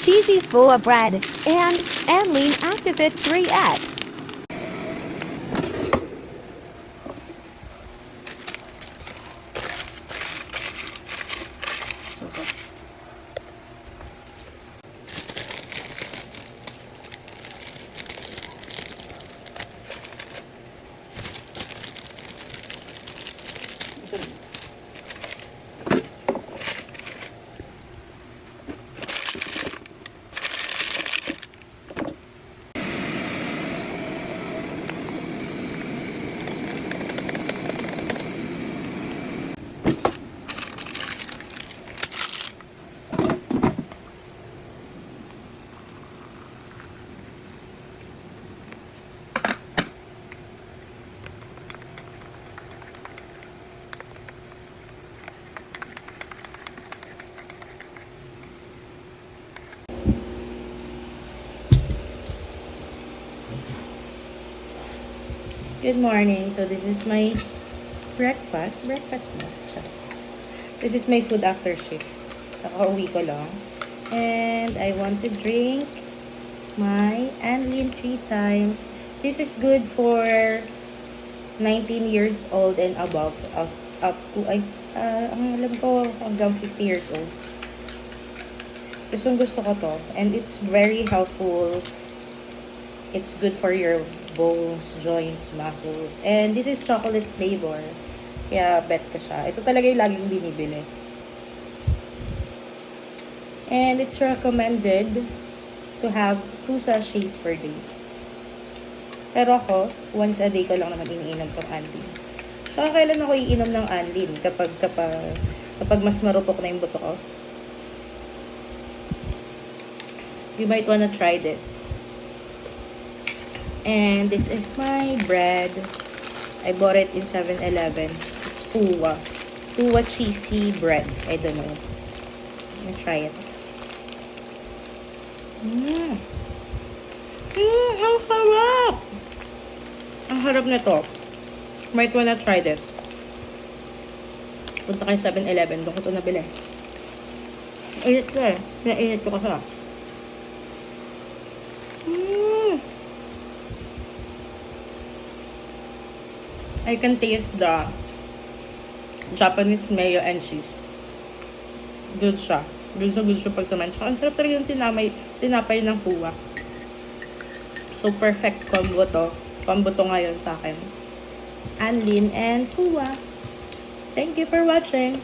cheesy Fua bread, and Anlene Activit 3X. Good morning. So this is my breakfast. Mo. This is my food after shift. Nakauwi ko lang. And I want to drink my Anlene 3 times. This is good for 19 years old and above. Up to, ang alam ko, hanggang 50 years old. Gusto ko to. And it's very helpful. It's good for your bones, joints, muscles. And this is chocolate flavor. Kaya bet ko siya. Ito talaga yung laging binibili. And it's recommended to have 2 sachets per day. Pero ako, once a day ko lang naman iniinom tong Anlene. So, kailan ako iinom ng Anlene? Kapag mas marupok na yung buto ko. You might wanna try this. And this is my bread. I bought it in 7-Eleven. It's Fua. Fua cheesy bread. I don't know. I'm gonna try it. Ang sarap! Ang harap na to. Might wanna try this. Punta kayo 7-Eleven. Doon ko ito nabili. Init ko eh. Nainit ko kasi. I can taste the Japanese mayo and cheese. Good siya. Good siya pag samahan. Tsaka ang sarap talaga yung tinapay ng Fua. So, perfect combo to. Combo to ngayon sa akin. Anlene and Fua. Thank you for watching.